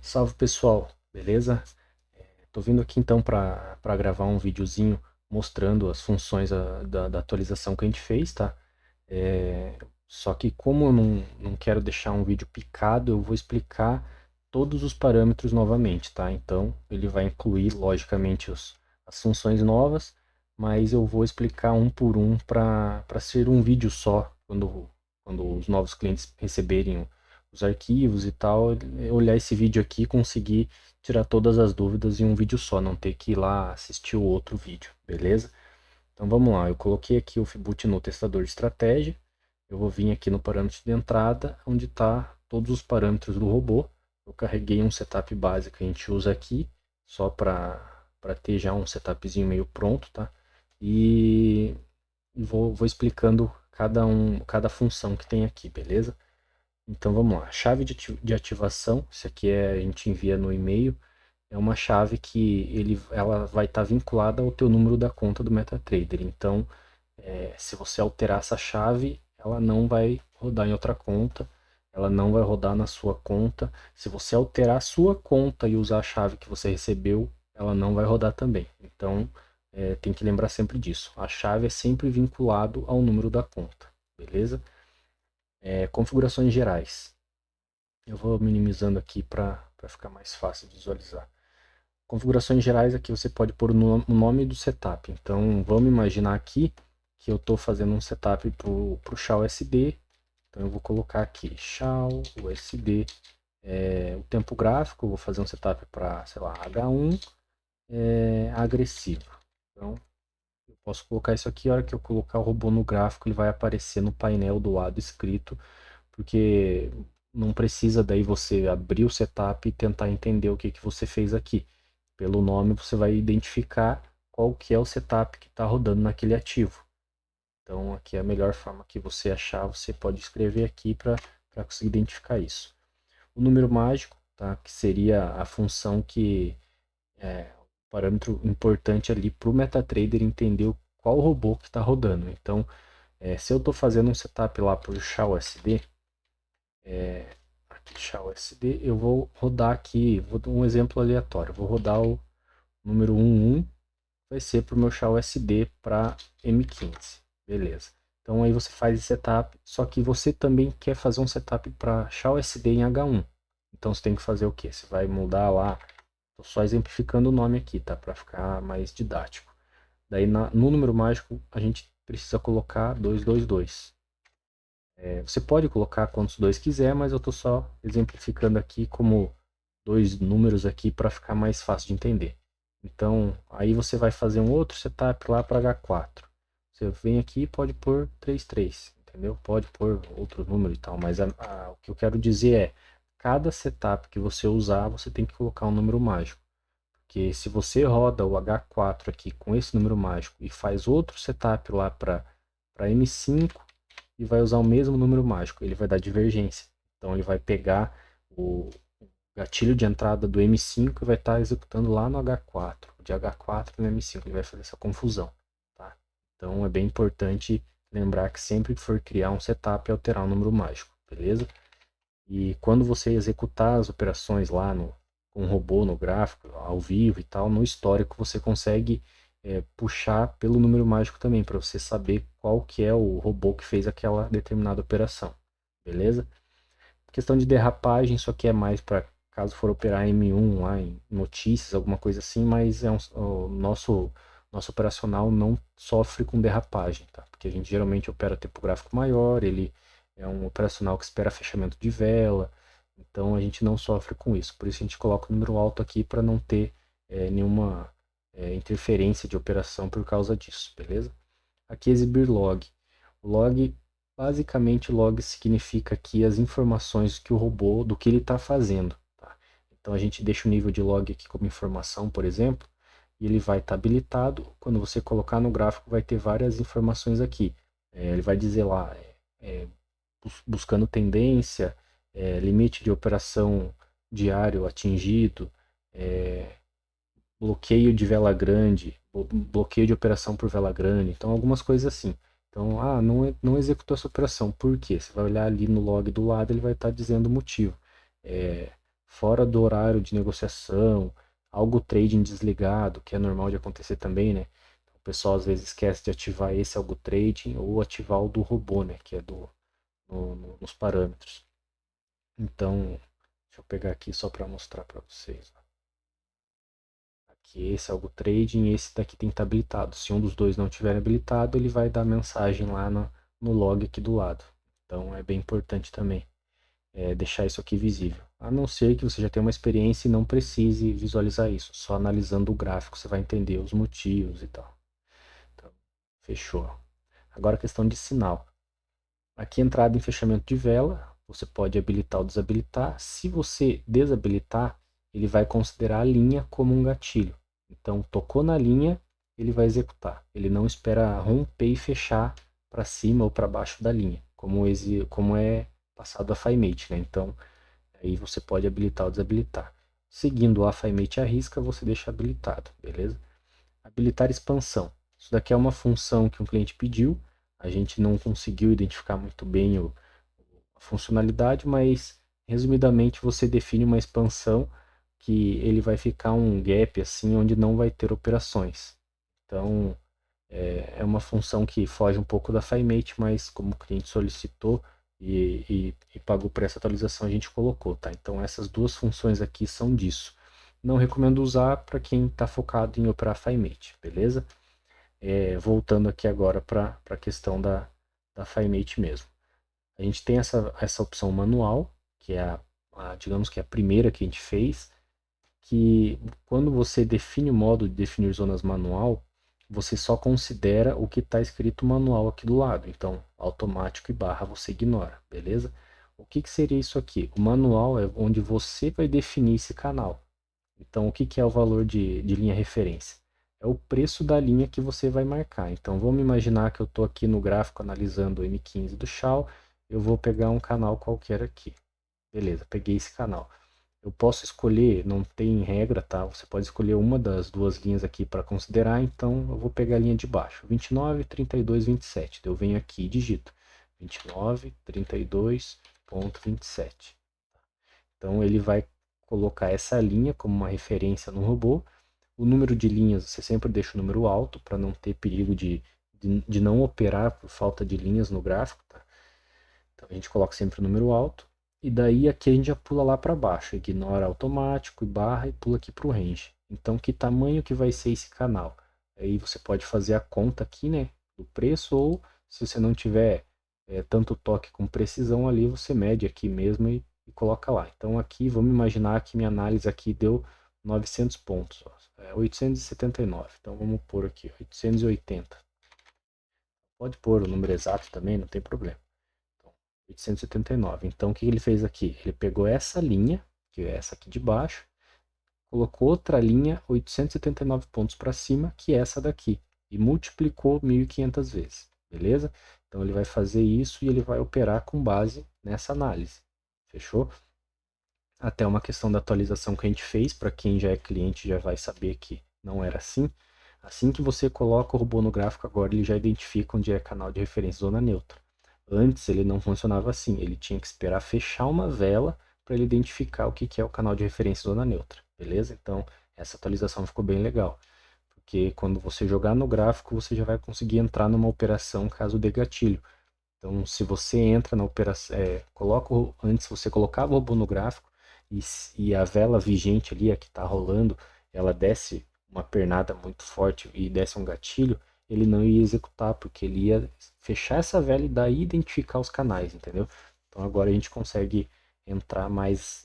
Salve pessoal, beleza? Tô vindo aqui então para gravar um videozinho mostrando as funções da atualização que a gente fez, tá? Só que como eu não quero deixar um vídeo picado, eu vou explicar todos os parâmetros novamente, tá? Então ele vai incluir logicamente as funções novas, mas eu vou explicar um por um para ser um vídeo só quando os novos clientes receberem os arquivos e tal, olhar esse vídeo aqui e conseguir tirar todas as dúvidas em um vídeo só, não ter que ir lá assistir o outro vídeo, beleza? Então vamos lá, eu coloquei aqui o Fboot no testador de estratégia, eu vou vir aqui no parâmetro de entrada, onde está todos os parâmetros do robô. Eu carreguei um setup básico que a gente usa aqui, só para ter já um setupzinho meio pronto, tá? E vou explicando cada função que tem aqui, beleza? Então vamos lá, chave de ativação, isso aqui a gente envia no e-mail, é uma chave que ela vai estar vinculada ao teu número da conta do MetaTrader. Então, se você alterar essa chave, ela não vai rodar em outra conta, ela não vai rodar na sua conta. Se você alterar a sua conta e usar a chave que você recebeu, ela não vai rodar também. Então, tem que lembrar sempre disso. A chave é sempre vinculado ao número da conta, beleza? Configurações gerais. Eu vou minimizando aqui para ficar mais fácil de visualizar. Configurações gerais aqui você pode pôr o nome do setup. Então vamos imaginar aqui que eu estou fazendo um setup para o SHA-USD. Então eu vou colocar aqui SHA-USD, o tempo gráfico, eu vou fazer um setup para, sei lá, H1 agressivo. Então eu posso colocar isso aqui, a hora que eu colocar o robô no gráfico, ele vai aparecer no painel do lado escrito, porque não precisa daí você abrir o setup e tentar entender o que você fez aqui. Pelo nome você vai identificar qual que é o setup que está rodando naquele ativo. Então aqui é a melhor forma que você achar, você pode escrever aqui para conseguir identificar isso. O número mágico, tá? Que seria a função que é um parâmetro importante ali para o MetaTrader entender qual robô que está rodando. Então, se eu estou fazendo um setup lá para o SHA-USD, aqui SHA-USD, eu vou rodar aqui, vou dar um exemplo aleatório, vou rodar o número 11, vai ser para o meu SHA-USD para M15, beleza. Então aí você faz esse setup, só que você também quer fazer um setup para SHA-USD em H1. Então você tem que fazer o que? Você vai mudar lá, estou só exemplificando o nome aqui, tá? Para ficar mais didático. Daí no número mágico a gente precisa colocar 222. Você pode colocar quantos dois quiser, mas eu estou só exemplificando aqui como dois números aqui para ficar mais fácil de entender. Então, aí você vai fazer um outro setup lá para H4. Você vem aqui e pode pôr 33, entendeu? Pode pôr outro número e tal, mas o que eu quero dizer é, cada setup que você usar, você tem que colocar um número mágico. Porque se você roda o H4 aqui com esse número mágico e faz outro setup lá para M5 e vai usar o mesmo número mágico, ele vai dar divergência. Então ele vai pegar o gatilho de entrada do M5 e vai estar executando lá no H4, de H4 no M5, ele vai fazer essa confusão, tá? Então é bem importante lembrar que sempre que for criar um setup, alterar o número mágico, beleza? E quando você executar as operações lá com o robô no gráfico, ao vivo e tal, no histórico você consegue puxar pelo número mágico também, para você saber qual que é o robô que fez aquela determinada operação, beleza? Questão de derrapagem, isso aqui é mais para caso for operar M1 lá em notícias, alguma coisa assim, mas o nosso operacional não sofre com derrapagem, tá? Porque a gente geralmente opera tempo gráfico maior, ele é um operacional que espera fechamento de vela, então a gente não sofre com isso. Por isso a gente coloca o número alto aqui para não ter nenhuma interferência de operação por causa disso, beleza? Aqui exibir log. O log, basicamente, log significa aqui as informações que o robô, do que ele está fazendo. Tá? Então a gente deixa o nível de log aqui como informação, por exemplo, e ele vai estar habilitado. Quando você colocar no gráfico, vai ter várias informações aqui. Ele vai dizer lá, buscando tendência, limite de operação diário atingido, é, bloqueio de vela grande, bloqueio de operação por vela grande, então algumas coisas assim. Então, não executou essa operação, por quê? Você vai olhar ali no log do lado, ele vai estar dizendo o motivo. É, fora do horário de negociação, algo trading desligado, que é normal de acontecer também, né? O pessoal às vezes esquece de ativar esse algo trading ou ativar o do robô, né? Que é nos parâmetros. Então, deixa eu pegar aqui só para mostrar para vocês. Aqui esse é algo trading e esse daqui tem que estar habilitado. Se um dos dois não tiver habilitado, ele vai dar mensagem lá no log aqui do lado. Então é bem importante também deixar isso aqui visível. A não ser que você já tenha uma experiência e não precise visualizar isso. Só analisando o gráfico você vai entender os motivos e tal. Então, fechou. Agora a questão de sinal. Aqui entrada em fechamento de vela, você pode habilitar ou desabilitar. Se você desabilitar, ele vai considerar a linha como um gatilho. Então, tocou na linha, ele vai executar. Ele não espera romper e fechar para cima ou para baixo da linha, como é passado a FiMate, né? Então, aí você pode habilitar ou desabilitar. Seguindo a FiMate à risca, você deixa habilitado, beleza? Habilitar expansão. Isso daqui é uma função que um cliente pediu. A gente não conseguiu identificar muito bem a funcionalidade, mas resumidamente você define uma expansão que ele vai ficar um gap assim onde não vai ter operações. Então é uma função que foge um pouco da FiMate, mas como o cliente solicitou e pagou por essa atualização, a gente colocou, tá? Então essas duas funções aqui são disso. Não recomendo usar para quem está focado em operar FiMate, beleza? Voltando aqui agora para a questão da FiMate mesmo. A gente tem essa opção manual, que é digamos que é a primeira que a gente fez, que quando você define o modo de definir zonas manual, você só considera o que está escrito manual aqui do lado. Então, automático e barra você ignora, beleza? O que seria isso aqui? O manual é onde você vai definir esse canal. Então, o que é o valor de linha referência? É o preço da linha que você vai marcar. Então, vamos imaginar que eu estou aqui no gráfico analisando o M15 do Shaw. Eu vou pegar um canal qualquer aqui. Beleza, peguei esse canal. Eu posso escolher, não tem regra, tá? Você pode escolher uma das duas linhas aqui para considerar. Então, eu vou pegar a linha de baixo. 29, 32, 27. Eu venho aqui e digito 29, 32.27. Então, ele vai colocar essa linha como uma referência no robô. O número de linhas, você sempre deixa o número alto para não ter perigo de não operar por falta de linhas no gráfico, tá? Então a gente coloca sempre o número alto. E daí aqui a gente já pula lá para baixo, ignora automático e barra e pula aqui para o range. Então que tamanho que vai ser esse canal? Aí você pode fazer a conta aqui, né, do preço, ou se você não tiver tanto toque com precisão ali, você mede aqui mesmo e coloca lá. Então aqui, vamos imaginar que minha análise aqui deu 900 pontos, ó, 879. Então vamos pôr aqui 880. Pode pôr o número exato também, não tem problema. 879. Então, o que ele fez aqui? Ele pegou essa linha, que é essa aqui de baixo, colocou outra linha 879 pontos para cima, que é essa daqui, e multiplicou 1.500 vezes, beleza? Então, ele vai fazer isso e ele vai operar com base nessa análise, fechou? Até uma questão da atualização que a gente fez, para quem já é cliente já vai saber que não era assim. Assim que você coloca o robô no gráfico, agora ele já identifica onde é canal de referência zona neutra. Antes ele não funcionava assim, ele tinha que esperar fechar uma vela para ele identificar o que é o canal de referência zona neutra, beleza? Então essa atualização ficou bem legal, porque quando você jogar no gráfico você já vai conseguir entrar numa operação caso dê gatilho. Então, se você entra na operação, antes você colocava o robô no gráfico e a vela vigente ali, a que está rolando, ela desce uma pernada muito forte e desce um gatilho, ele não ia executar, porque ele ia fechar essa vela e daí identificar os canais, entendeu? Então agora a gente consegue entrar mais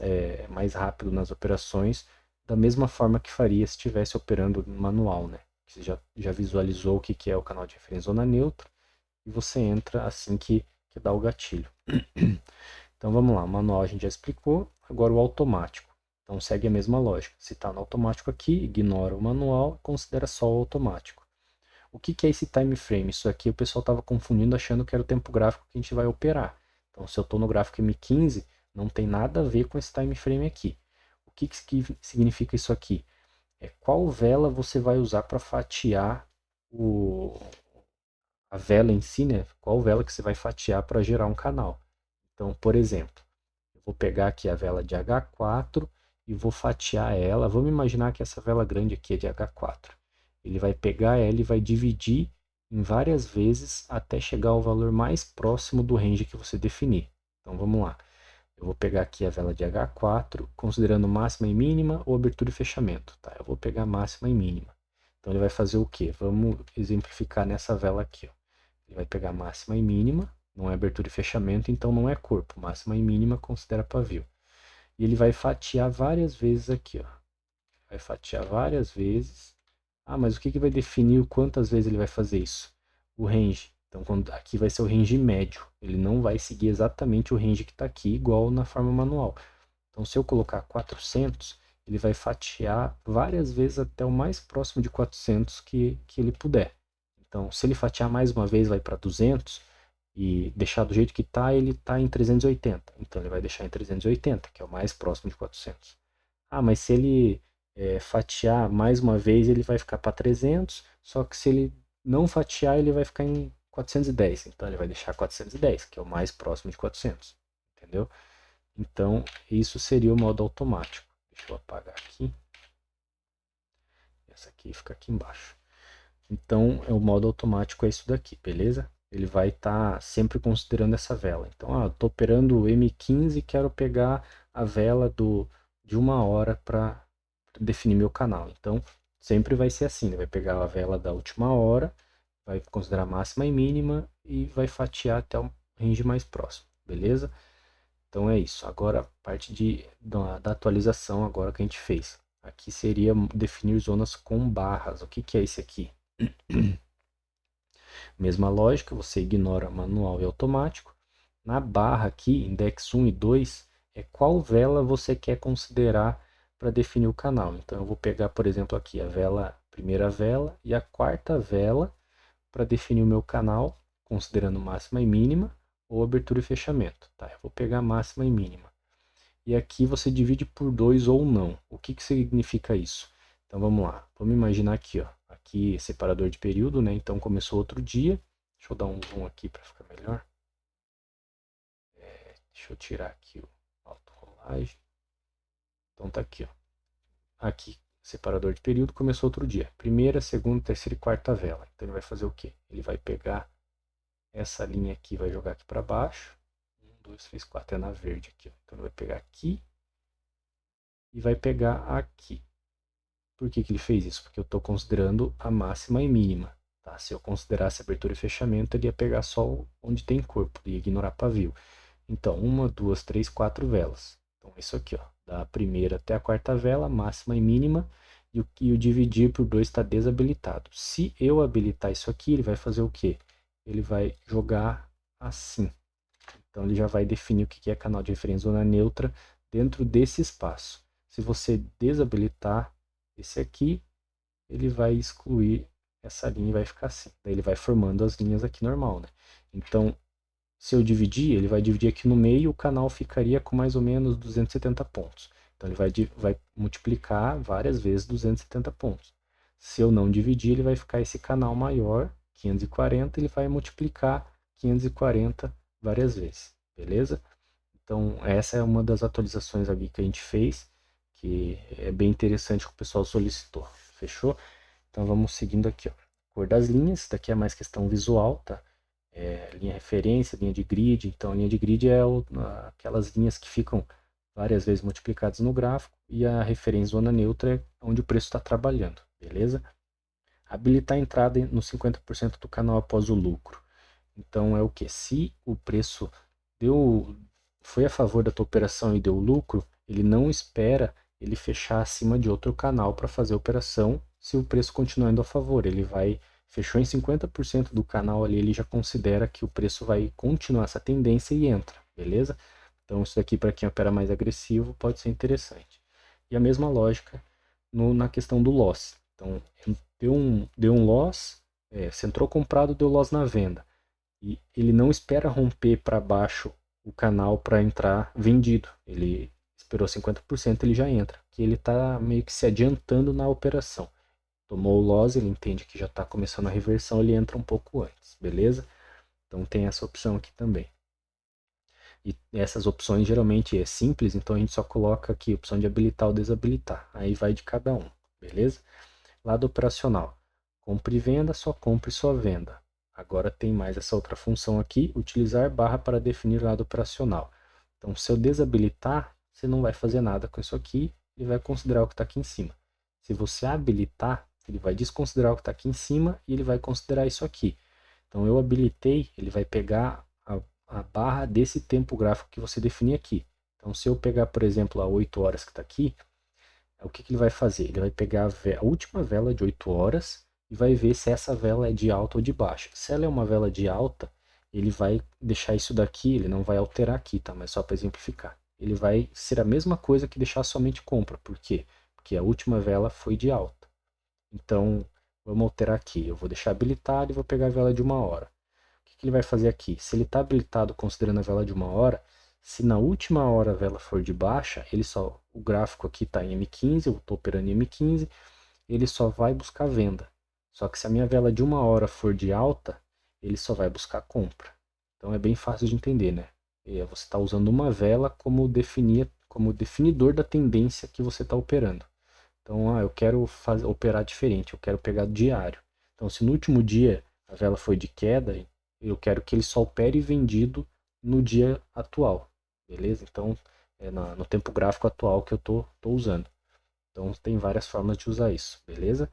rápido nas operações, da mesma forma que faria se estivesse operando manual, né? Você já visualizou o que é o canal de referência zona neutra, e você entra assim que dá o gatilho. Então vamos lá, o manual a gente já explicou, agora o automático. Então segue a mesma lógica. Se está no automático aqui, ignora o manual, considera só o automático. O que é esse time frame? Isso aqui o pessoal estava confundindo achando que era o tempo gráfico que a gente vai operar. Então se eu estou no gráfico M15, não tem nada a ver com esse time frame aqui. O que significa isso aqui? É qual vela você vai usar para fatiar a vela em si, né? Qual vela que você vai fatiar para gerar um canal. Então, por exemplo, eu vou pegar aqui a vela de H4 e vou fatiar ela. Vamos imaginar que essa vela grande aqui é de H4. Ele vai pegar ela e vai dividir em várias vezes até chegar ao valor mais próximo do range que você definir. Então vamos lá. Eu vou pegar aqui a vela de H4, considerando máxima e mínima ou abertura e fechamento. Tá? Eu vou pegar máxima e mínima. Então ele vai fazer o quê? Vamos exemplificar nessa vela aqui. Ó. Ele vai pegar máxima e mínima, não é abertura e fechamento, então não é corpo. Máxima e mínima considera pavio. E ele vai fatiar várias vezes aqui. Ó. Vai fatiar várias vezes. Ah, mas o que vai definir quantas vezes ele vai fazer isso? O range. Então aqui vai ser o range médio. Ele não vai seguir exatamente o range que está aqui, igual na forma manual. Então se eu colocar 400, ele vai fatiar várias vezes até o mais próximo de 400 que ele puder. Então se ele fatiar mais uma vez, vai para 200 e deixar do jeito que está, ele está em 380. Então ele vai deixar em 380, que é o mais próximo de 400. Ah, mas se ele fatiar mais uma vez, ele vai ficar para 300, só que se ele não fatiar, ele vai ficar em 410. Então ele vai deixar 410, que é o mais próximo de 400. Entendeu? Então isso seria o modo automático. Deixa eu apagar aqui. Essa aqui fica aqui embaixo. Então o modo automático é isso daqui, beleza? Ele vai estar sempre considerando essa vela. Então, estou operando o M15 e quero pegar a vela de 1 hora para definir meu canal. Então, sempre vai ser assim, ele vai pegar a vela da última hora, vai considerar máxima e mínima e vai fatiar até o range mais próximo, beleza? Então é isso. Agora, a parte da atualização agora que a gente fez. Aqui seria definir zonas com barras. O que é isso aqui? Mesma lógica, você ignora manual e automático. Na barra aqui, index 1 e 2, é qual vela você quer considerar para definir o canal. Então eu vou pegar, por exemplo, aqui a primeira vela e a quarta vela para definir o meu canal, considerando máxima e mínima ou abertura e fechamento. Tá? Eu vou pegar máxima e mínima. E aqui você divide por 2 ou não. O que significa isso? Então vamos lá. Vamos imaginar aqui, ó. Aqui separador de período, né? Então começou outro dia. Deixa eu dar um zoom aqui para ficar melhor. Deixa eu tirar aqui o auto-rolagem. Então tá aqui, ó. Aqui, separador de período, começou outro dia. Primeira, segunda, terceira e quarta vela. Então ele vai fazer o quê? Ele vai pegar essa linha aqui, vai jogar aqui para baixo. 1, 2, 3, 4, é na verde aqui, ó. Então ele vai pegar aqui e vai pegar aqui. Por que ele fez isso? Porque eu estou considerando a máxima e mínima. Tá? Se eu considerasse abertura e fechamento, ele ia pegar só onde tem corpo, ia ignorar pavio. Então, 1, 2, 3, 4 velas. Então, isso aqui, ó, da primeira até a quarta vela, máxima e mínima, e o dividir por 2 está desabilitado. Se eu habilitar isso aqui, ele vai fazer o quê? Ele vai jogar assim. Então, ele já vai definir o que é canal de referência zona neutra dentro desse espaço. Se você desabilitar esse aqui, ele vai excluir essa linha e vai ficar assim. Daí ele vai formando as linhas aqui normal, né? Então, se eu dividir, ele vai dividir aqui no meio, o canal ficaria com mais ou menos 270 pontos. Então ele vai multiplicar várias vezes 270 pontos. Se eu não dividir, ele vai ficar esse canal maior, 540, ele vai multiplicar 540 várias vezes, beleza? Então essa é uma das atualizações aqui que a gente fez, que é bem interessante que o pessoal solicitou, fechou? Então vamos seguindo aqui, ó. Cor das linhas, daqui é mais questão visual, tá? Linha referência, linha de grid. Então, a linha de grid é aquelas linhas que ficam várias vezes multiplicadas no gráfico e a referência zona neutra é onde o preço está trabalhando, beleza? Habilitar a entrada no 50% do canal após o lucro. Então, é o que? Se o preço foi a favor da tua operação e deu lucro, ele não espera ele fechar acima de outro canal para fazer a operação se o preço continuar indo a favor. Ele vai fechou em 50% do canal ali, ele já considera que o preço vai continuar essa tendência e entra, beleza? Então isso aqui para quem opera mais agressivo pode ser interessante. E a mesma lógica na questão do loss. Então deu um loss, você entrou comprado, deu loss na venda. E ele não espera romper para baixo o canal para entrar vendido. Ele esperou 50%, ele já entra. Que ele está meio que se adiantando na operação. Tomou o loss, ele entende que já está começando a reversão, ele entra um pouco antes, beleza? Então tem essa opção aqui também. E essas opções geralmente é simples, então a gente só coloca aqui a opção de habilitar ou desabilitar. Aí vai de cada um, beleza? Lado operacional. Compra e venda, só compra e só venda. Agora tem mais essa outra função aqui, utilizar barra para definir lado operacional. Então, se eu desabilitar, você não vai fazer nada com isso aqui, ele vai considerar o que está aqui em cima. Se você habilitar, ele vai desconsiderar o que está aqui em cima e ele vai considerar isso aqui. Então, eu habilitei, ele vai pegar a barra desse tempo gráfico que você definir aqui. Então, se eu pegar, por exemplo, a 8 horas que está aqui, o que ele vai fazer? Ele vai pegar a última vela de 8 horas e vai ver se essa vela é de alta ou de baixa. Se ela é uma vela de alta, ele vai deixar isso daqui, ele não vai alterar aqui, tá? Mas só para exemplificar. Ele vai ser a mesma coisa que deixar somente compra. Por quê? Porque a última vela foi de alta. Então, vamos alterar aqui. Eu vou deixar habilitado e vou pegar a vela de 1 hora. O que ele vai fazer aqui? Se ele está habilitado considerando a vela de 1 hora, se na última hora a vela for de baixa, o gráfico aqui está em M15, eu estou operando em M15, ele só vai buscar venda. Só que se a minha vela de 1 hora for de alta, ele só vai buscar compra. Então é bem fácil de entender, né? Você está usando uma vela como definidor da tendência que você está operando. Então, eu quero operar diferente, eu quero pegar diário. Então, se no último dia a vela foi de queda, eu quero que ele só opere vendido no dia atual, beleza? Então, no tempo gráfico atual que eu tô usando. Então, tem várias formas de usar isso, beleza?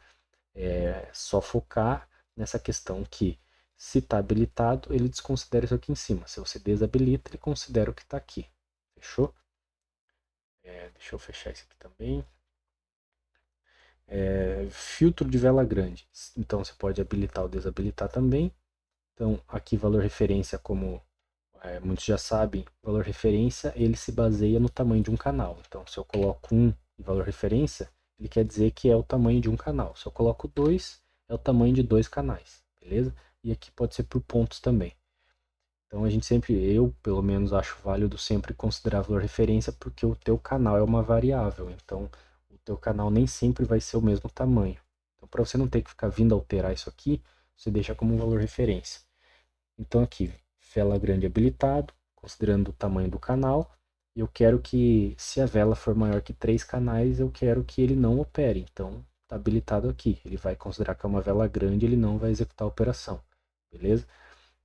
É só focar nessa questão que, se está habilitado, ele desconsidera isso aqui em cima. Se você desabilita, ele considera o que está aqui. Fechou? Deixa eu fechar isso aqui também. Filtro de vela grande. Então você pode habilitar ou desabilitar também. Então aqui valor referência, como muitos já sabem, valor referência ele se baseia no tamanho de um canal. Então se eu coloco 1 em valor referência, ele quer dizer que é o tamanho de um canal. Se eu coloco 2, é o tamanho de 2 canais, beleza? E aqui pode ser por pontos também. Então a gente sempre, eu pelo menos acho válido sempre considerar valor referência porque o teu canal é uma variável, então o teu canal nem sempre vai ser o mesmo tamanho. Então para você não ter que ficar vindo alterar isso aqui, você deixa como um valor referência. Então aqui, vela grande habilitado, considerando o tamanho do canal, eu quero que se a vela for maior que 3 canais, eu quero que ele não opere. Então está habilitado aqui, ele vai considerar que é uma vela grande, ele não vai executar a operação, beleza?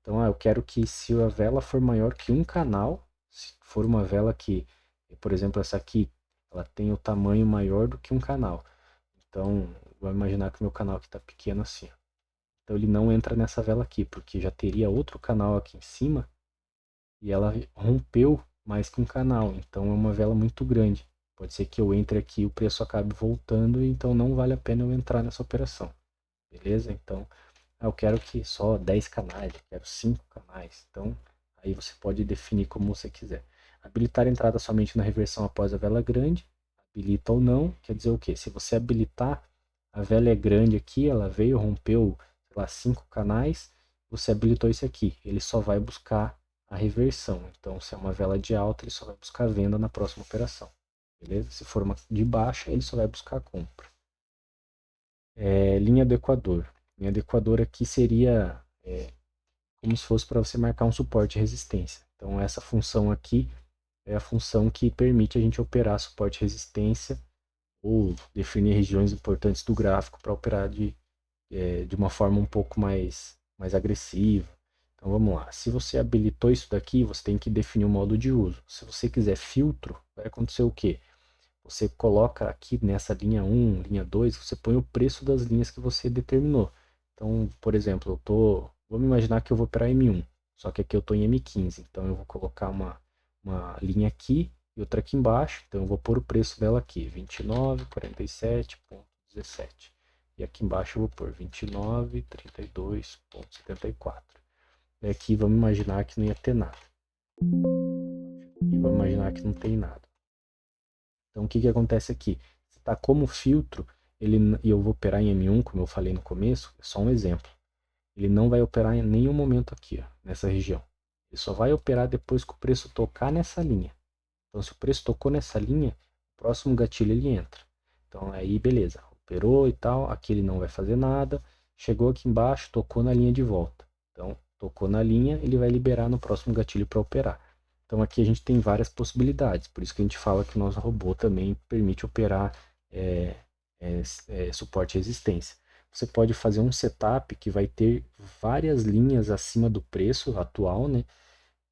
Então, eu quero que se a vela for maior que um canal, se for uma vela que, por exemplo, essa aqui, ela tem o tamanho maior do que um canal. Então, vamos imaginar que o meu canal aqui está pequeno assim. Então, ele não entra nessa vela aqui, porque já teria outro canal aqui em cima e ela rompeu mais que um canal. Então, é uma vela muito grande. Pode ser que eu entre aqui e o preço acabe voltando, então não vale a pena eu entrar nessa operação. Beleza? Então, eu quero que só 10 canais, eu quero 5 canais. Então, aí você pode definir como você quiser. Habilitar a entrada somente na reversão após a vela grande. Habilita ou não, quer dizer o quê? Se você habilitar, a vela é grande aqui, ela veio, rompeu, sei lá, 5 canais, você habilitou esse aqui. Ele só vai buscar a reversão. Então, se é uma vela de alta, ele só vai buscar a venda na próxima operação. Beleza? Se for uma de baixa, ele só vai buscar a compra. Linha do Equador. Linha do Equador aqui seria como se fosse para você marcar um suporte e resistência. Então essa função aqui é a função que permite a gente operar suporte e resistência ou definir regiões importantes do gráfico para operar de uma forma um pouco mais agressiva. Então vamos lá, se você habilitou isso daqui, você tem que definir o modo de uso. Se você quiser filtro, vai acontecer o quê? Você coloca aqui nessa linha 1, linha 2, você põe o preço das linhas que você determinou. Então, por exemplo, vamos imaginar que eu vou operar M1, só que aqui eu estou em M15, então eu vou colocar uma linha aqui e outra aqui embaixo, então eu vou pôr o preço dela aqui, 29,47,17. E aqui embaixo eu vou pôr 29,32,74. E aqui vamos imaginar que não ia ter nada. E vamos imaginar que não tem nada. Então, o que que acontece aqui? Se está como filtro, e eu vou operar em M1, como eu falei no começo, é só um exemplo. Ele não vai operar em nenhum momento aqui, ó, nessa região. Ele só vai operar depois que o preço tocar nessa linha. Então, se o preço tocou nessa linha, o próximo gatilho ele entra. Então, aí beleza, operou e tal, aqui ele não vai fazer nada. Chegou aqui embaixo, tocou na linha de volta. Então, tocou na linha, ele vai liberar no próximo gatilho para operar. Então aqui a gente tem várias possibilidades, por isso que a gente fala que o nosso robô também permite operar suporte à resistência. Você pode fazer um setup que vai ter várias linhas acima do preço atual, né?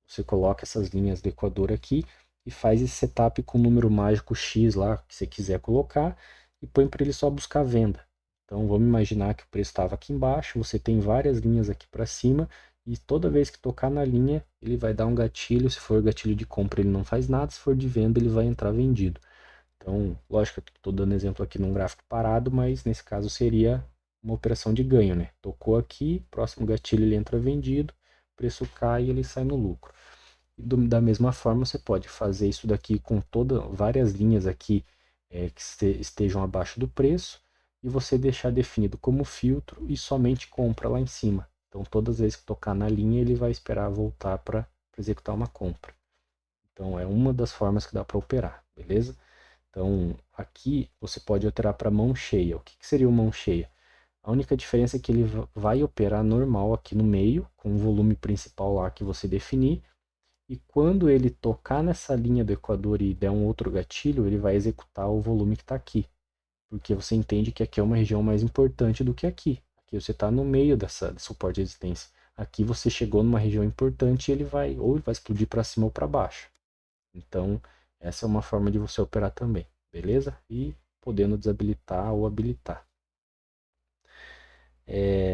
Você coloca essas linhas do Equador aqui e faz esse setup com o número mágico X lá que você quiser colocar e põe para ele só buscar venda. Então vamos imaginar que o preço estava aqui embaixo, você tem várias linhas aqui para cima e toda vez que tocar na linha ele vai dar um gatilho. Se for gatilho de compra ele não faz nada, se for de venda ele vai entrar vendido. Então, lógico que eu estou dando exemplo aqui num gráfico parado, mas nesse caso seria uma operação de ganho, né? Tocou aqui, próximo gatilho ele entra vendido, preço cai e ele sai no lucro. Da mesma forma, você pode fazer isso daqui com várias linhas aqui que estejam abaixo do preço e você deixar definido como filtro e somente compra lá em cima. Então, todas as vezes que tocar na linha, ele vai esperar voltar para executar uma compra. Então, é uma das formas que dá para operar, beleza? Então, aqui você pode alterar para mão cheia. O que seria uma mão cheia? A única diferença é que ele vai operar normal aqui no meio, com o volume principal lá que você definir, e quando ele tocar nessa linha do equador e der um outro gatilho, ele vai executar o volume que está aqui. Porque você entende que aqui é uma região mais importante do que aqui. Aqui você está no meio de suporte de resistência. Aqui você chegou numa região importante e ele vai explodir para cima ou para baixo. Então, essa é uma forma de você operar também, beleza? E podendo desabilitar ou habilitar.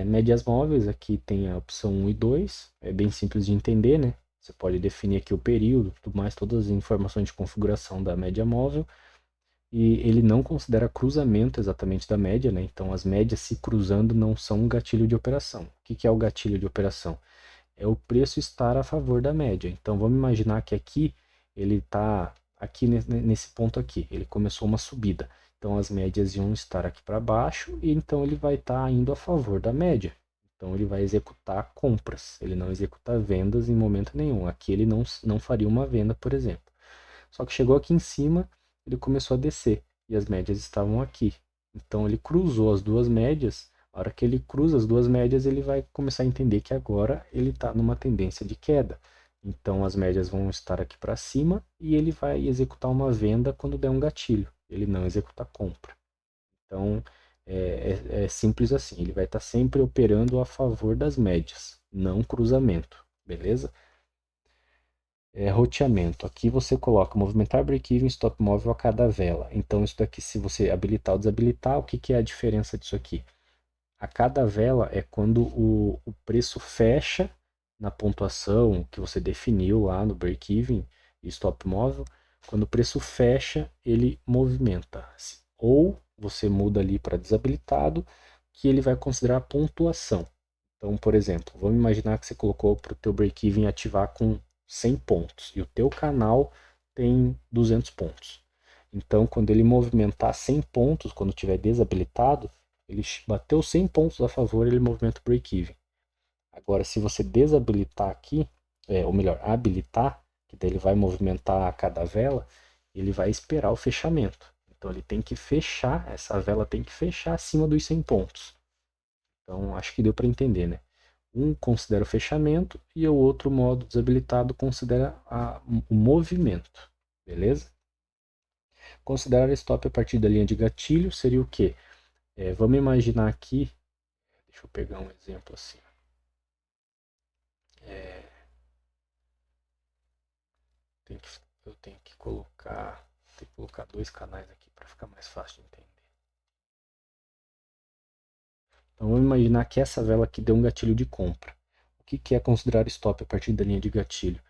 Médias móveis, aqui tem a opção 1 e 2, é bem simples de entender, né? Você pode definir aqui o período, tudo mais, todas as informações de configuração da média móvel. E ele não considera cruzamento exatamente da média, né? Então as médias se cruzando não são um gatilho de operação. O que é o gatilho de operação? É o preço estar a favor da média. Então vamos imaginar que aqui ele está aqui nesse ponto aqui, ele começou uma subida. Então as médias iam estar aqui para baixo e então ele vai estar indo a favor da média. Então ele vai executar compras, ele não executa vendas em momento nenhum. Aqui ele não faria uma venda, por exemplo. Só que chegou aqui em cima, ele começou a descer e as médias estavam aqui. Então ele cruzou as duas médias. A hora que ele cruza as duas médias, ele vai começar a entender que agora ele está numa tendência de queda. Então as médias vão estar aqui para cima e ele vai executar uma venda quando der um gatilho. Ele não executa compra. Então é simples assim. Ele vai estar sempre operando a favor das médias, não cruzamento. Beleza? Roteamento. Aqui você coloca movimentar break-even stop móvel a cada vela. Então isso daqui, se você habilitar ou desabilitar, o que é a diferença disso aqui? A cada vela é quando o preço fecha na pontuação que você definiu lá no break-even e stop móvel. Quando o preço fecha, ele movimenta. Ou você muda ali para desabilitado, que ele vai considerar a pontuação. Então, por exemplo, vamos imaginar que você colocou para o teu break-even ativar com 100 pontos e o teu canal tem 200 pontos. Então, quando ele movimentar 100 pontos, quando tiver desabilitado, ele bateu 100 pontos a favor, ele movimenta o break-even. Agora, se você desabilitar aqui, ou melhor, habilitar, que daí ele vai movimentar a cada vela, ele vai esperar o fechamento. Então, ele tem que fechar, essa vela tem que fechar acima dos 100 pontos. Então, acho que deu para entender, né? Um considera o fechamento e o outro modo desabilitado considera o movimento, beleza? Considerar stop a partir da linha de gatilho seria o quê? Vamos imaginar aqui, deixa eu pegar um exemplo assim. Eu tenho que colocar dois canais aqui para ficar mais fácil de entender. Então vamos imaginar que essa vela aqui deu um gatilho de compra. O que é considerar stop a partir da linha de gatilho?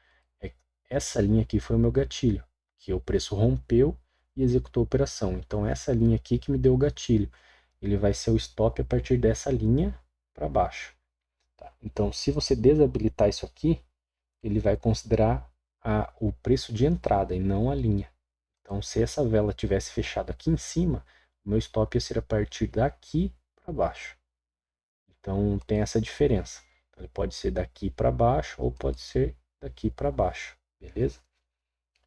Essa linha aqui foi o meu gatilho, que o preço rompeu e executou a operação. Então essa linha aqui que me deu o gatilho, ele vai ser o stop a partir dessa linha para baixo. Tá? Então se você desabilitar isso aqui, ele vai considerar o preço de entrada e não a linha. Então se essa vela tivesse fechado aqui em cima, o meu stop ia ser a partir daqui para baixo. Então tem essa diferença. Então, ele pode ser daqui para baixo ou pode ser daqui para baixo, beleza?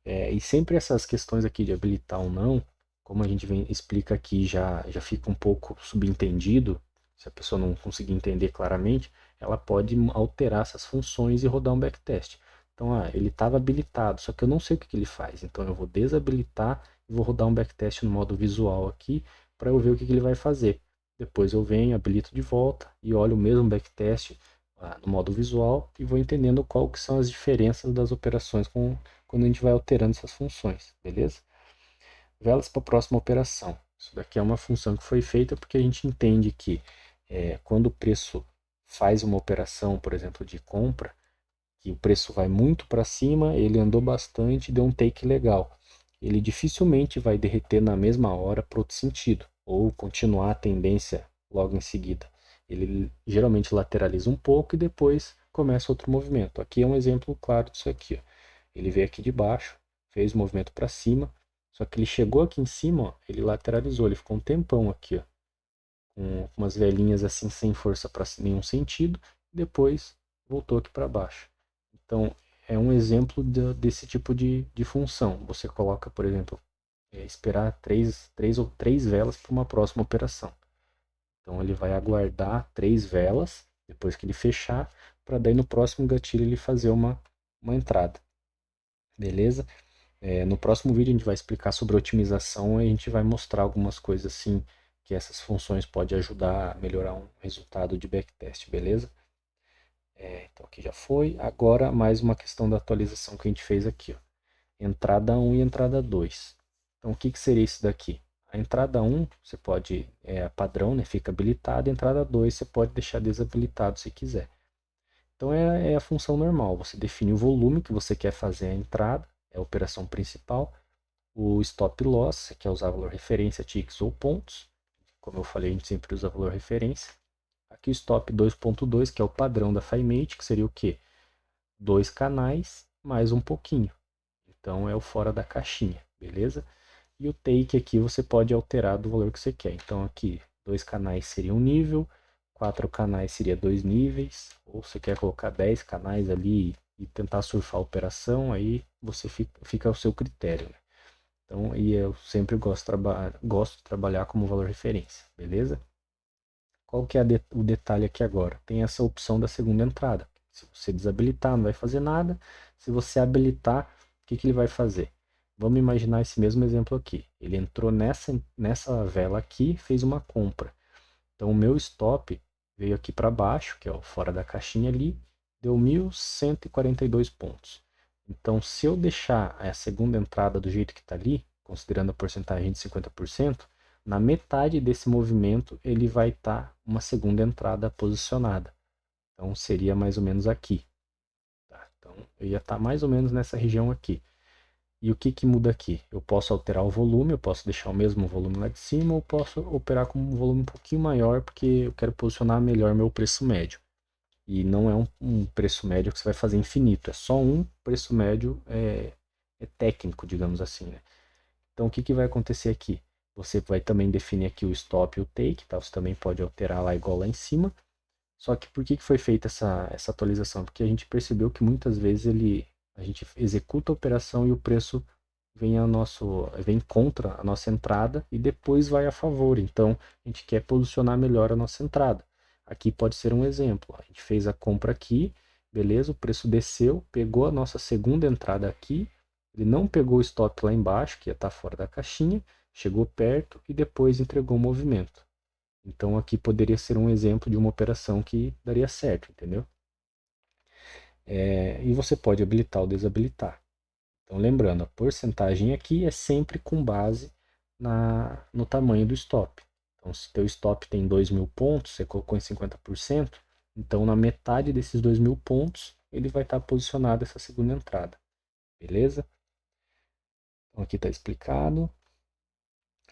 E sempre essas questões aqui de habilitar ou não, como a gente explica aqui, já fica um pouco subentendido. Se a pessoa não conseguir entender claramente, ela pode alterar essas funções e rodar um backtest. Então, ele estava habilitado, só que eu não sei o que ele faz. Então, eu vou desabilitar e vou rodar um backtest no modo visual aqui para eu ver o que ele vai fazer. Depois eu venho, habilito de volta e olho o mesmo backtest no modo visual e vou entendendo qual que são as diferenças das operações quando a gente vai alterando essas funções, beleza? Velas para a próxima operação. Isso daqui é uma função que foi feita porque a gente entende que quando o preço faz uma operação, por exemplo, de compra, que o preço vai muito para cima, ele andou bastante, deu um take legal. Ele dificilmente vai derreter na mesma hora para outro sentido, ou continuar a tendência logo em seguida. Ele geralmente lateraliza um pouco e depois começa outro movimento. Aqui é um exemplo claro disso aqui. Ó. Ele veio aqui de baixo, fez o movimento para cima, só que ele chegou aqui em cima, ó, ele lateralizou, ele ficou um tempão aqui, ó, com umas velhinhas assim sem força para nenhum sentido, depois voltou aqui para baixo. Então, é um exemplo desse tipo de função. Você coloca, por exemplo, esperar três velas para uma próxima operação. Então, ele vai aguardar 3 velas, depois que ele fechar, para daí no próximo gatilho ele fazer uma entrada. Beleza? No próximo vídeo a gente vai explicar sobre otimização e a gente vai mostrar algumas coisas assim que essas funções podem ajudar a melhorar um resultado de backtest, beleza? Então aqui já foi. Agora mais uma questão da atualização que a gente fez aqui. Ó. Entrada 1 e entrada 2. Então o que seria isso daqui? A entrada 1 você pode, padrão, né, fica habilitada. A entrada 2 você pode deixar desabilitado se quiser. Então é a função normal. Você define o volume que você quer fazer a entrada, é a operação principal. O stop loss, você quer usar valor referência, ticks ou pontos. Como eu falei, a gente sempre usa valor referência. Aqui o stop 2.2, que é o padrão da FiMate, que seria o quê? 2 canais mais um pouquinho. Então é o fora da caixinha, beleza? E o take aqui você pode alterar do valor que você quer. Então aqui 2 canais seria um nível, 4 canais seria 2 níveis, ou você quer colocar 10 canais ali e tentar surfar a operação, aí você fica ao seu critério. Né? Então, e eu sempre gosto de trabalhar como valor referência, beleza? Qual que é o detalhe aqui agora? Tem essa opção da segunda entrada. Se você desabilitar, não vai fazer nada. Se você habilitar, o que ele vai fazer? Vamos imaginar esse mesmo exemplo aqui. Ele entrou nessa vela aqui, fez uma compra. Então o meu stop veio aqui para baixo, que é o fora da caixinha ali, deu 1.142 pontos. Então se eu deixar a segunda entrada do jeito que está ali, considerando a porcentagem de 50%, na metade desse movimento ele vai estar uma segunda entrada posicionada. Então seria mais ou menos aqui. Tá? Então eu ia estar mais ou menos nessa região aqui. E o que muda aqui? Eu posso alterar o volume, eu posso deixar o mesmo volume lá de cima, ou posso operar com um volume um pouquinho maior, porque eu quero posicionar melhor meu preço médio. E não é um preço médio que você vai fazer infinito, é só um preço médio técnico, digamos assim. Né? Então o que vai acontecer aqui? Você vai também definir aqui o stop e o take, tá? Você também pode alterar lá igual lá em cima. Só que por que foi feita essa atualização? Porque a gente percebeu que muitas vezes a gente executa a operação e o preço vem contra a nossa entrada e depois vai a favor. Então a gente quer posicionar melhor a nossa entrada. Aqui pode ser um exemplo. A gente fez a compra aqui, beleza? O preço desceu, pegou a nossa segunda entrada aqui, ele não pegou o stop lá embaixo, que ia estar fora da caixinha, chegou perto e depois entregou o movimento. Então aqui poderia ser um exemplo de uma operação que daria certo, entendeu? E você pode habilitar ou desabilitar. Então lembrando, a porcentagem aqui é sempre com base no tamanho do stop. Então se teu stop tem 2.000 pontos, você colocou em 50%, então na metade desses 2.000 pontos ele vai estar posicionado essa segunda entrada. Beleza? Então aqui está explicado.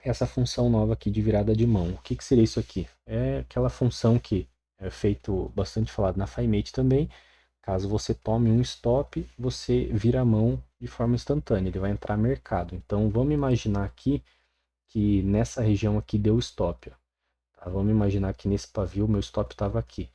Essa função nova aqui de virada de mão. O que seria isso aqui? É aquela função que é feito bastante falado na FiMate também. Caso você tome um stop, você vira a mão de forma instantânea, ele vai entrar mercado. Então vamos imaginar aqui que nessa região aqui deu stop. Ó. Tá? Vamos imaginar que nesse pavio meu stop estava aqui.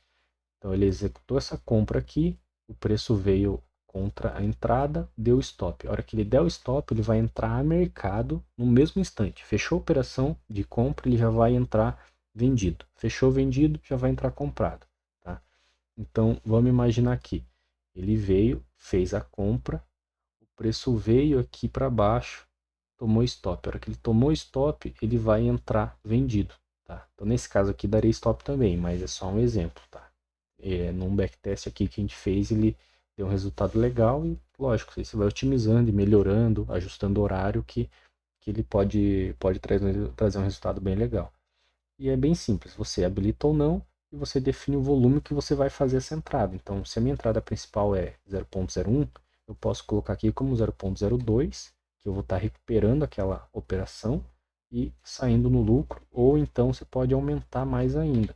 Então ele executou essa compra aqui, o preço veio contra a entrada, deu stop. A hora que ele der o stop, ele vai entrar a mercado no mesmo instante. Fechou a operação de compra, ele já vai entrar vendido. Fechou vendido, já vai entrar comprado. Tá? Então vamos imaginar aqui. Ele veio, fez a compra, o preço veio aqui para baixo, tomou stop. A hora que ele tomou stop, ele vai entrar vendido, tá? Então nesse caso aqui daria stop também, mas é só um exemplo, tá? Num backtest aqui que a gente fez, ele deu um resultado legal e, lógico, você vai otimizando e melhorando, ajustando o horário que ele pode trazer um resultado bem legal. E é bem simples, você habilita ou não e você define o volume que você vai fazer essa entrada. Então, se a minha entrada principal é 0.01, eu posso colocar aqui como 0.02, que eu vou estar recuperando aquela operação e saindo no lucro, ou então você pode aumentar mais ainda.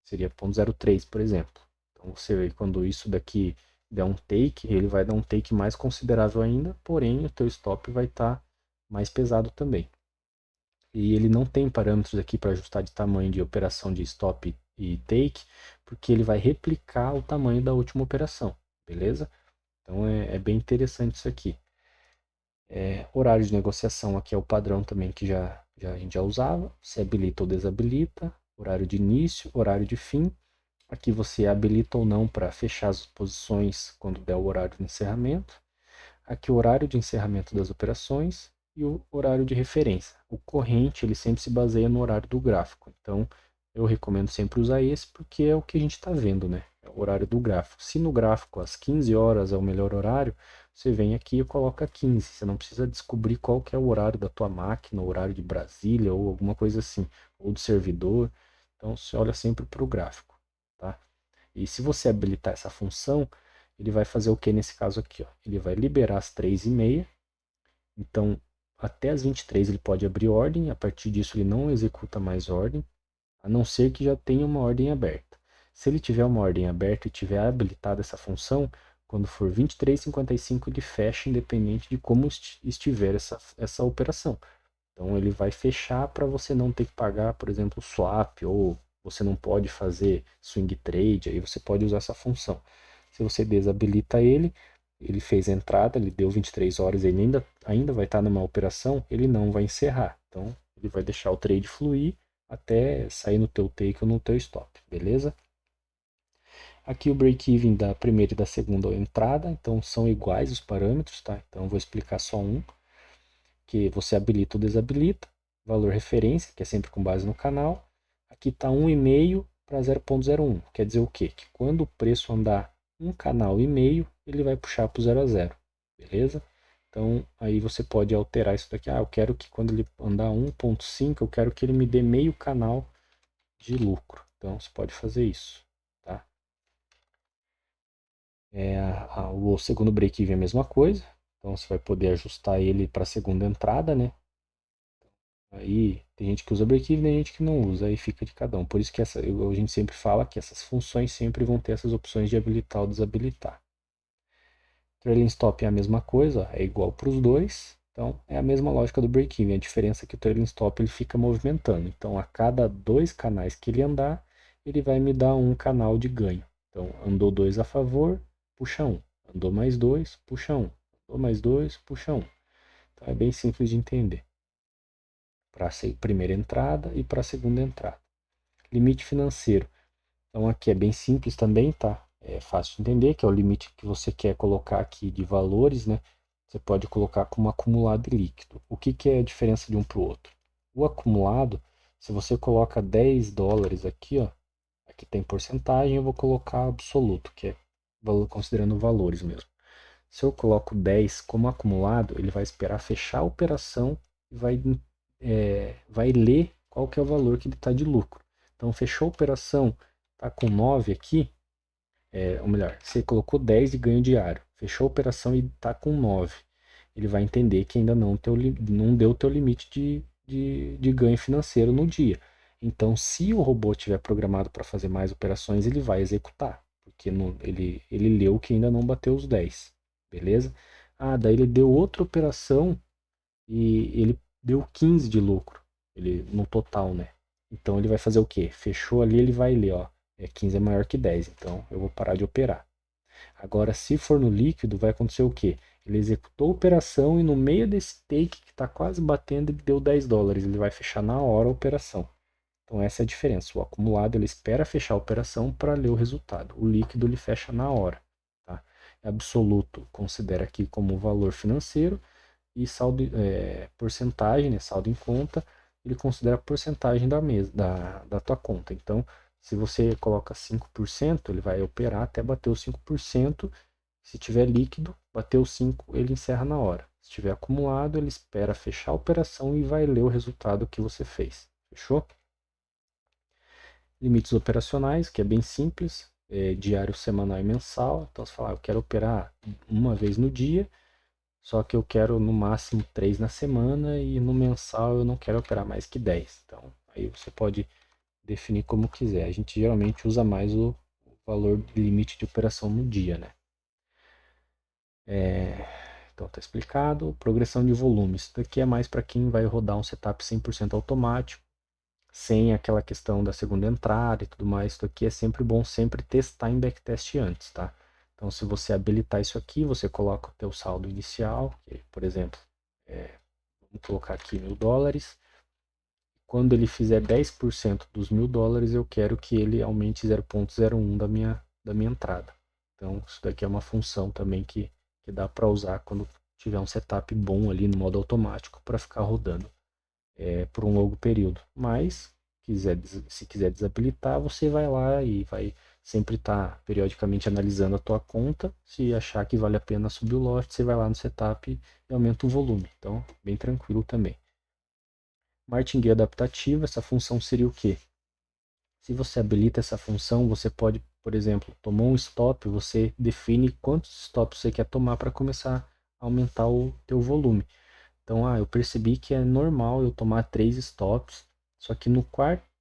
Seria 0.03, por exemplo. Então, você vê quando isso daqui der um take, ele vai dar um take mais considerável ainda, porém o teu stop vai estar mais pesado também. E ele não tem parâmetros aqui para ajustar de tamanho de operação de stop e take, porque ele vai replicar o tamanho da última operação, beleza? Então é bem interessante isso aqui. Horário de negociação aqui é o padrão também que a gente já usava. Você habilita ou desabilita. Horário de início, horário de fim. Aqui você habilita ou não para fechar as posições quando der o horário de encerramento. Aqui o horário de encerramento das operações e o horário de referência. O corrente ele sempre se baseia no horário do gráfico. Então eu recomendo sempre usar esse porque é o que a gente está vendo, né? É o horário do gráfico. Se no gráfico às 15 horas é o melhor horário, você vem aqui e coloca 15. Você não precisa descobrir qual que é o horário da tua máquina, o horário de Brasília ou alguma coisa assim, ou do servidor. Então você olha sempre para o gráfico, tá? E se você habilitar essa função, ele vai fazer o que nesse caso aqui? Ó? Ele vai liberar às 3h30. Então, até às 23 ele pode abrir ordem. A partir disso, ele não executa mais ordem, a não ser que já tenha uma ordem aberta. Se ele tiver uma ordem aberta e tiver habilitada essa função, quando for 23h55 ele fecha, independente de como estiver essa operação. Então ele vai fechar para você não ter que pagar, por exemplo, swap, ou você não pode fazer swing trade, aí você pode usar essa função. Se você desabilita ele, ele fez a entrada, ele deu 23 horas, ele ainda vai estar numa operação, ele não vai encerrar. Então ele vai deixar o trade fluir até sair no teu take ou no teu stop, beleza? Aqui o break-even da primeira e da segunda entrada, então são iguais os parâmetros, tá? Então eu vou explicar só um, que você habilita ou desabilita, valor referência, que é sempre com base no canal. Aqui está 1,5 para 0.01, quer dizer o quê? Que quando o preço andar um canal e meio, ele vai puxar para o 0 a 0, beleza? Então aí você pode alterar isso daqui. Eu quero que quando ele andar 1,5, eu quero que ele me dê meio canal de lucro. Então você pode fazer isso, tá? O segundo break-even é a mesma coisa. Então você vai poder ajustar ele para a segunda entrada, né? Aí tem gente que usa break-even, tem gente que não usa, aí fica de cada um. Por isso que a gente sempre fala que essas funções sempre vão ter essas opções de habilitar ou desabilitar. Trailing stop é a mesma coisa, é igual para os dois. Então é a mesma lógica do break-even. A diferença é que o trailing stop ele fica movimentando. Então a cada dois canais que ele andar, ele vai me dar um canal de ganho. Então andou dois a favor, puxa um. Andou mais dois, puxa um. Andou mais dois, puxa um. Então é bem simples de entender para a primeira entrada e para a segunda entrada. Limite financeiro. Então aqui é bem simples também, tá? É fácil de entender, que é o limite que você quer colocar aqui de valores, né? Você pode colocar como acumulado e líquido. O que, que é a diferença de um para o outro? O acumulado, se você coloca 10 dólares aqui, ó, aqui tem porcentagem, eu vou colocar absoluto, que é considerando valores mesmo. Se eu coloco 10 como acumulado, ele vai esperar fechar a operação e vai ler qual que é o valor que ele está de lucro. Então, fechou a operação, está com 9 aqui, ou melhor, você colocou 10 de ganho diário, fechou a operação e está com 9. Ele vai entender que ainda não deu o teu limite de ganho financeiro no dia. Então, se o robô estiver programado para fazer mais operações, ele vai executar, porque ele leu que ainda não bateu os 10, beleza? Daí ele deu outra operação e ele deu 15 de lucro, no total, né? Então ele vai fazer o quê? Fechou ali, ele vai ler, ó, 15 é maior que 10, então eu vou parar de operar. Agora, se for no líquido, vai acontecer o quê? Ele executou a operação e no meio desse take que está quase batendo, ele deu 10 dólares. Ele vai fechar na hora a operação. Então essa é a diferença. O acumulado ele espera fechar a operação para ler o resultado. O líquido ele fecha na hora. Tá? absoluto considera aqui como valor financeiro, e saldo, porcentagem, né, saldo em conta, ele considera a porcentagem da tua conta. Então, se você coloca 5%, ele vai operar até bater os 5%. Se tiver líquido, bateu 5, ele encerra na hora. Se tiver acumulado, ele espera fechar a operação e vai ler o resultado que você fez. Fechou? Limites operacionais, que é bem simples, diário, semanal e mensal. Então, você fala, eu quero operar uma vez no dia, só que eu quero no máximo 3 na semana e no mensal eu não quero operar mais que 10. Então, aí você pode definir como quiser. A gente geralmente usa mais o valor de limite de operação no dia, né? Então tá explicado. Progressão de volumes. Isso daqui é mais para quem vai rodar um setup 100% automático, sem aquela questão da segunda entrada e tudo mais. Isso aqui é sempre bom sempre testar em backtest antes, tá? Então, se você habilitar isso aqui, você coloca o teu saldo inicial, que, por exemplo, vamos colocar aqui $1.000. Quando ele fizer 10% dos $1.000, eu quero que ele aumente 0,01 da minha entrada. Então, isso daqui é uma função também que dá para usar quando tiver um setup bom ali no modo automático para ficar rodando por um longo período. Mas, se quiser desabilitar, você vai lá e vai sempre estar periodicamente analisando a tua conta. Se achar que vale a pena subir o lote, você vai lá no setup e aumenta o volume. Então, bem tranquilo também. Martingale adaptativa, essa função seria o quê? Se você habilita essa função, você pode, por exemplo, tomou um stop, você define quantos stops você quer tomar para começar a aumentar o teu volume. Então, eu percebi que é normal eu tomar 3 stops, só que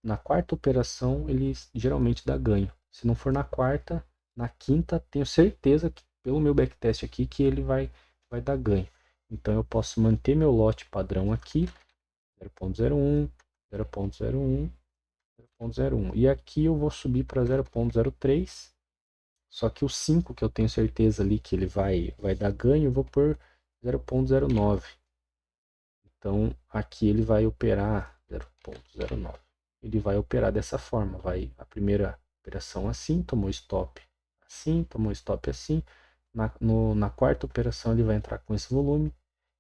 na quarta operação ele geralmente dá ganho. Se não for na quarta, na quinta, tenho certeza que pelo meu backtest aqui que ele vai dar ganho. Então eu posso manter meu lote padrão aqui, 0.01, 0.01, 0.01. E aqui eu vou subir para 0.03. Só que o 5 que eu tenho certeza ali que ele vai dar ganho, eu vou por 0.09. Então aqui ele vai operar 0.09. Ele vai operar dessa forma. Vai a primeira operação assim, tomou stop assim, tomou stop assim. Na quarta operação ele vai entrar com esse volume.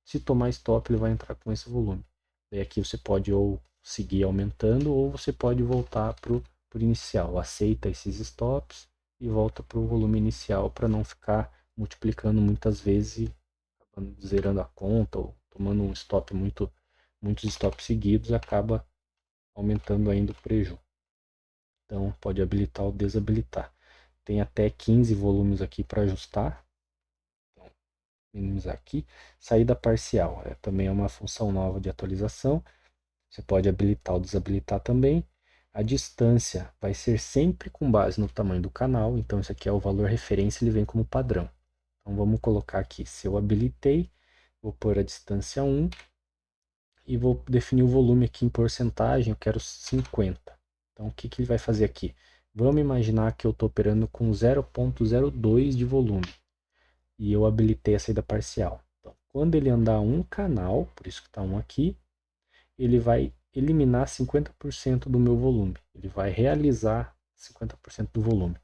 Se tomar stop, ele vai entrar com esse volume. Daí aqui você pode ou seguir aumentando ou você pode voltar para o inicial. Aceita esses stops e volta para o volume inicial para não ficar multiplicando muitas vezes e zerando a conta ou tomando um stop muitos stops seguidos, acaba aumentando ainda o prejuízo. Então pode habilitar ou desabilitar. Tem até 15 volumes aqui para ajustar. Minimizar aqui. Saída parcial também é uma função nova de atualização. Você pode habilitar ou desabilitar também. A distância vai ser sempre com base no tamanho do canal. Então, isso aqui é o valor referência, ele vem como padrão. Então, vamos colocar aqui. Se eu habilitei, vou pôr a distância 1 e vou definir o volume aqui em porcentagem. Eu quero 50. Então, o que ele vai fazer aqui? Vamos imaginar que eu estou operando com 0,02 de volume e eu habilitei a saída parcial. Então, quando ele andar um canal, por isso que está um aqui, ele vai eliminar 50% do meu volume. Ele vai realizar 50% do volume.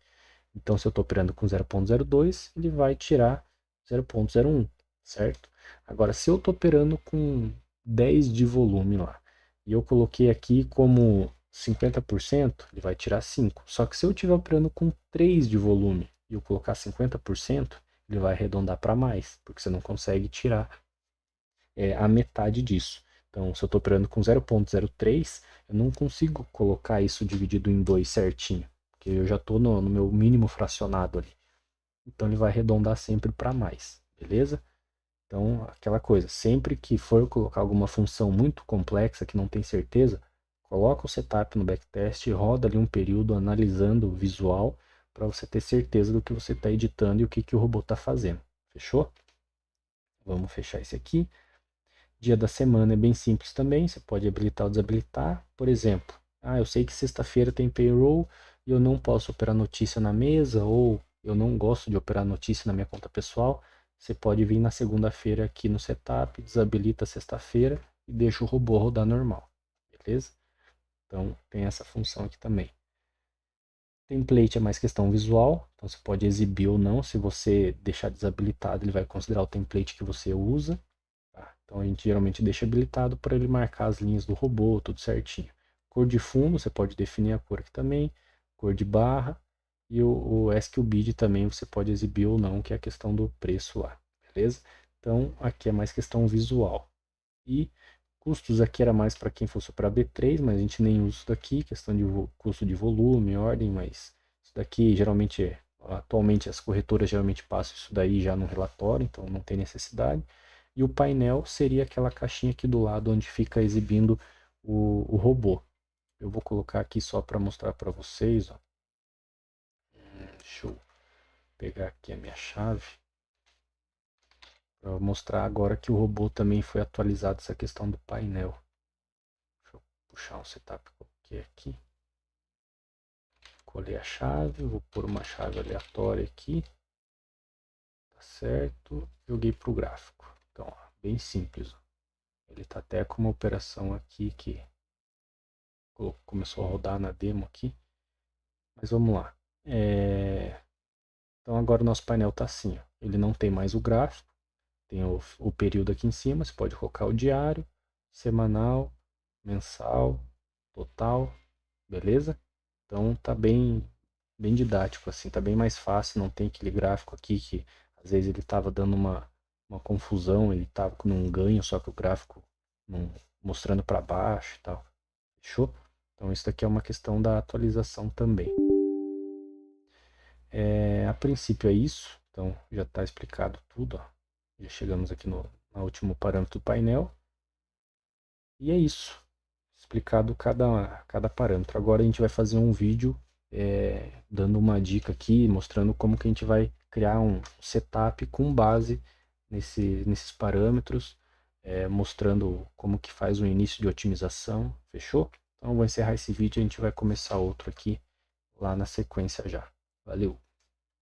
Então, se eu estou operando com 0.02, ele vai tirar 0.01, certo? Agora, se eu estou operando com 10 de volume lá, e eu coloquei aqui como 50%, ele vai tirar 5. Só que se eu estiver operando com 3 de volume e eu colocar 50%, ele vai arredondar para mais, porque você não consegue tirar a metade disso. Então, se eu estou operando com 0.03, eu não consigo colocar isso dividido em 2 certinho, porque eu já estou no meu mínimo fracionado ali. Então, ele vai arredondar sempre para mais, beleza? Então, aquela coisa, sempre que for colocar alguma função muito complexa que não tem certeza, coloca o setup no backtest, roda ali um período analisando o visual para você ter certeza do que você está editando e o que o robô está fazendo. Fechou? Vamos fechar esse aqui. Dia da semana é bem simples também, você pode habilitar ou desabilitar. Por exemplo, eu sei que sexta-feira tem payroll e eu não posso operar notícia na mesa, ou eu não gosto de operar notícia na minha conta pessoal. Você pode vir na segunda-feira aqui no setup, desabilita sexta-feira e deixa o robô rodar normal, beleza? Então tem essa função aqui também. Template é mais questão visual, então você pode exibir ou não. Se você deixar desabilitado, ele vai considerar o template que você usa. Tá? Então a gente geralmente deixa habilitado para ele marcar as linhas do robô, tudo certinho. Cor de fundo, você pode definir a cor aqui também. Cor de barra. E o SQBID também você pode exibir ou não, que é a questão do preço lá. Beleza? Então aqui é mais questão visual. E custos aqui era mais para quem fosse para B3, mas a gente nem usa isso daqui, questão de custo de volume, ordem, mas isso daqui geralmente, atualmente as corretoras geralmente passam isso daí já no relatório, então não tem necessidade. E o painel seria aquela caixinha aqui do lado onde fica exibindo o robô. Eu vou colocar aqui só para mostrar para vocês, ó. Deixa eu pegar aqui a minha chave para mostrar agora que o robô também foi atualizado essa questão do painel. Deixa eu puxar um setup qualquer aqui. Colei a chave, vou pôr uma chave aleatória aqui. Tá certo. Joguei para o gráfico. Então, ó, bem simples. Ó. Ele tá até com uma operação aqui que começou a rodar na demo aqui. Mas vamos lá. Então agora o nosso painel tá assim. Ó. Ele não tem mais o gráfico. Tem o período aqui em cima. Você pode colocar o diário, semanal, mensal, total. Beleza? Então tá bem didático, assim, tá bem mais fácil, não tem aquele gráfico aqui que às vezes ele tava dando uma confusão, ele tava com um ganho, só que o gráfico mostrando para baixo e tal. Fechou? Então isso daqui é uma questão da atualização também. A princípio é isso, então já está explicado tudo, ó. Já chegamos aqui no último parâmetro do painel. E é isso. Explicado cada parâmetro. Agora a gente vai fazer um vídeo dando uma dica aqui, mostrando como que a gente vai criar um setup com base nesses parâmetros, mostrando como que faz o início de otimização. Fechou? Então vou encerrar esse vídeo e a gente vai começar outro aqui lá na sequência já. Valeu!